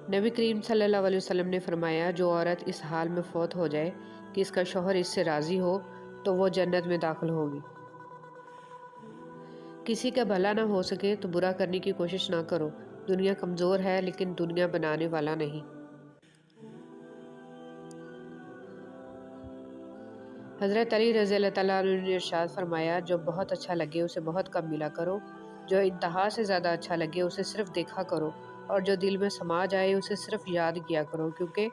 نبی کریم صلی اللہ علیہ وسلم نے فرمایا، جو عورت اس حال میں فوت ہو جائے کہ اس کا شوہر اس سے راضی ہو تو وہ جنت میں داخل ہوگی۔ کسی کا بھلا نہ ہو سکے تو برا کرنے کی کوشش نہ کرو۔ دنیا کمزور ہے لیکن دنیا بنانے والا نہیں۔ حضرت علی رضی اللہ تعالیٰ عنہ نے ارشاد فرمایا، جو بہت اچھا لگے اسے بہت کم ملا کرو، جو انتہا سے زیادہ اچھا لگے اسے صرف دیکھا کرو، اور جو دل میں سما جائے اسے صرف یاد کیا کرو، کیونکہ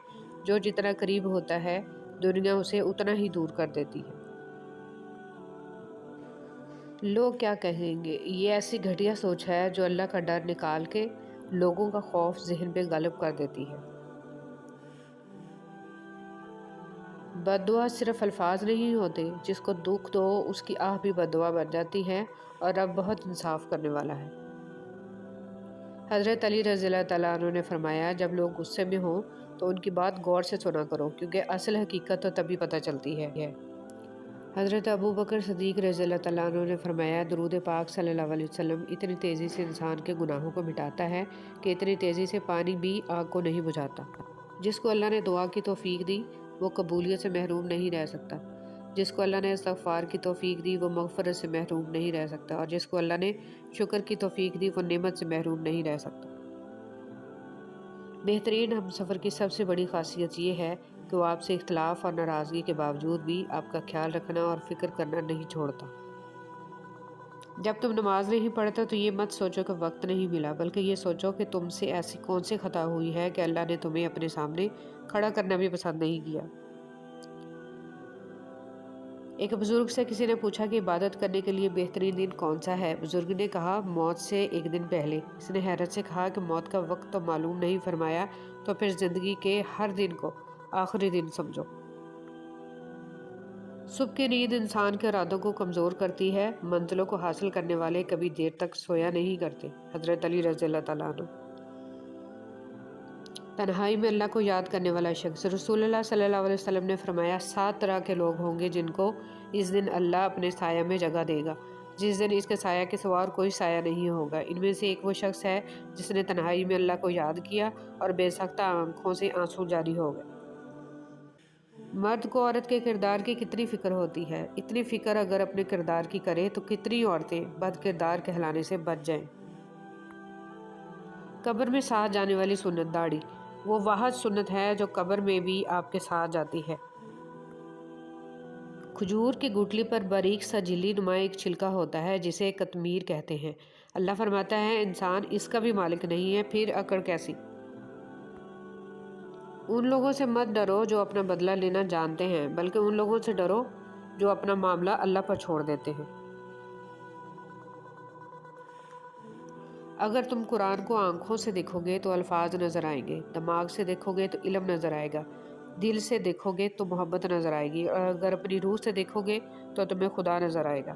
جو جتنا قریب ہوتا ہے دنیا اسے اتنا ہی دور کر دیتی ہے۔ لوگ کیا کہیں گے، یہ ایسی گھٹیا سوچ ہے جو اللہ کا ڈر نکال کے لوگوں کا خوف ذہن پہ غالب کر دیتی ہے۔ بد دعا صرف الفاظ نہیں ہوتے، جس کو دکھ دو اس کی آہ بھی بد دعا بن جاتی ہے، اور رب بہت انصاف کرنے والا ہے۔ حضرت علی رضی اللہ تعالیٰ عنہ نے فرمایا، جب لوگ غصے میں ہوں تو ان کی بات غور سے سنا کرو، کیونکہ اصل حقیقت تو تبھی پتہ چلتی ہے۔ حضرت ابو بکر صدیق رضی اللہ تعالیٰ عنہ نے فرمایا، درود پاک صلی اللہ علیہ وسلم اتنی تیزی سے انسان کے گناہوں کو مٹاتا ہے کہ اتنی تیزی سے پانی بھی آگ کو نہیں بجھاتا۔ جس کو اللہ نے دعا کی توفیق دی وہ قبولیت سے محروم نہیں رہ سکتا، جس کو اللہ نے استغفار کی توفیق دی وہ مغفرت سے محروم نہیں رہ سکتا، اور جس کو اللہ نے شکر کی توفیق دی وہ نعمت سے محروم نہیں رہ سکتا۔ بہترین ہم سفر کی سب سے بڑی خاصیت یہ ہے کہ وہ آپ سے اختلاف اور ناراضگی کے باوجود بھی آپ کا خیال رکھنا اور فکر کرنا نہیں چھوڑتا۔ جب تم نماز نہیں پڑھتے تو یہ مت سوچو کہ وقت نہیں ملا، بلکہ یہ سوچو کہ تم سے ایسی کون سی خطا ہوئی ہے کہ اللہ نے تمہیں اپنے سامنے کھڑا کرنا بھی پسند نہیں کیا۔ ایک بزرگ سے کسی نے پوچھا کہ عبادت کرنے کے لیے بہترین دن کون سا ہے؟ بزرگ نے کہا، موت سے ایک دن پہلے۔ اس نے حیرت سے کہا کہ موت کا وقت تو معلوم نہیں، فرمایا تو پھر زندگی کے ہر دن کو آخری دن سمجھو۔ صبح کی نیند انسان کے ارادوں کو کمزور کرتی ہے، منزلوں کو حاصل کرنے والے کبھی دیر تک سویا نہیں کرتے۔ حضرت علی رضی اللہ تعالیٰ عنہ۔ تنہائی میں اللہ کو یاد کرنے والا شخص۔ رسول اللہ صلی اللہ علیہ وسلم نے فرمایا، 7 طرح کے لوگ ہوں گے جن کو اس دن اللہ اپنے سایہ میں جگہ دے گا، جس دن اس کے سایہ کے سوا اور کوئی سایہ نہیں ہوگا۔ ان میں سے ایک وہ شخص ہے جس نے تنہائی میں اللہ کو یاد کیا اور بے سختہ آنکھوں سے آنسو جاری ہو گئے۔ مرد کو عورت کے کردار کی کتنی فکر ہوتی ہے، اتنی فکر اگر اپنے کردار کی کرے تو کتنی عورتیں بد کردار کہلانے سے بچ جائیں۔ قبر میں ساتھ جانے والی سنت داڑھی، وہ واحد سنت ہے جو قبر میں بھی آپ کے ساتھ جاتی ہے۔ کھجور کی گٹلی پر باریک سا جھلی نما ایک چھلکا ہوتا ہے جسے قطمیر کہتے ہیں۔ اللہ فرماتا ہے، انسان اس کا بھی مالک نہیں ہے، پھر اکڑ کیسی؟ ان لوگوں سے مت ڈرو جو اپنا بدلہ لینا جانتے ہیں، بلکہ ان لوگوں سے ڈرو جو اپنا معاملہ اللہ پر چھوڑ دیتے ہیں۔ اگر تم قرآن کو آنکھوں سے دیکھو گے تو الفاظ نظر آئیں گے، دماغ سے دیکھو گے تو علم نظر آئے گا، دل سے دیکھو گے تو محبت نظر آئے گی، اور اگر اپنی روح سے دیکھو گے تو تمہیں خدا نظر آئے گا۔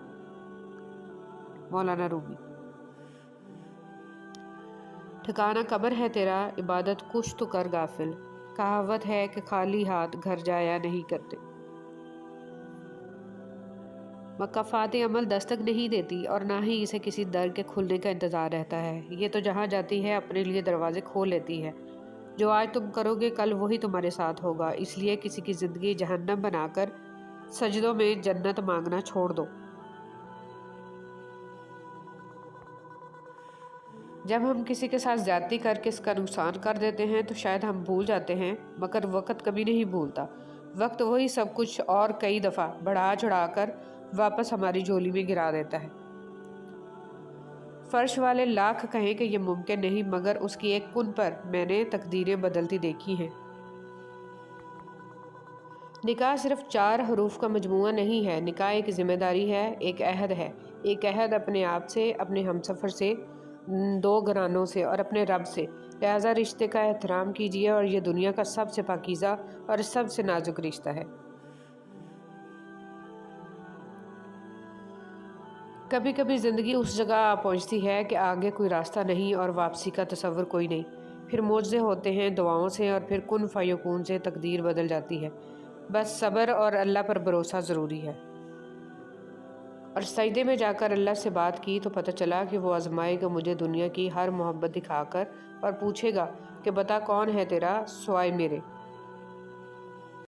مولانا رومی۔ ٹھکانہ قبر ہے تیرا، عبادت کچھ تو کر غافل، کہاوت ہے کہ خالی ہاتھ گھر جایا نہیں کرتے۔ مکافات عمل دستک نہیں دیتی اور نہ ہی اسے کسی در کے کھلنے کا انتظار رہتا ہے، یہ تو جہاں جاتی ہے اپنے لیے دروازے کھول لیتی ہے۔ جو آج تم کرو گے کل وہی تمہارے ساتھ ہوگا، اس لیے کسی کی زندگی جہنم بنا کر سجدوں میں جنت مانگنا چھوڑ دو۔ جب ہم کسی کے ساتھ زیادتی کر کے اس کا نقصان کر دیتے ہیں تو شاید ہم بھول جاتے ہیں، مگر وقت کبھی نہیں بھولتا۔ وقت وہی سب کچھ اور کئی دفعہ بڑھا چڑھا کر واپس ہماری جھولی میں گرا دیتا ہے۔ فرش والے لاکھ کہیں کہ یہ ممکن نہیں، مگر اس کی ایک کن پر میں نے تقدیریں بدلتی دیکھی ہیں۔ نکاح صرف 4 حروف کا مجموعہ نہیں ہے، نکاح ایک ذمہ داری ہے، ایک عہد ہے، ایک عہد اپنے آپ سے، اپنے ہمسفر سے، 2 گھرانوں سے اور اپنے رب سے۔ لہذا رشتے کا احترام کیجیے، اور یہ دنیا کا سب سے پاکیزہ اور سب سے نازک رشتہ ہے۔ کبھی کبھی زندگی اس جگہ آ پہنچتی ہے کہ آگے کوئی راستہ نہیں اور واپسی کا تصور کوئی نہیں، پھر معجزے ہوتے ہیں دعاؤں سے، اور پھر کن فیکون سے تقدیر بدل جاتی ہے۔ بس صبر اور اللہ پر بھروسہ ضروری ہے۔ اور سجدے میں جا کر اللہ سے بات کی تو پتہ چلا کہ وہ آزمائے گا مجھے دنیا کی ہر محبت دکھا کر، اور پوچھے گا کہ بتا کون ہے تیرا سوائے میرے۔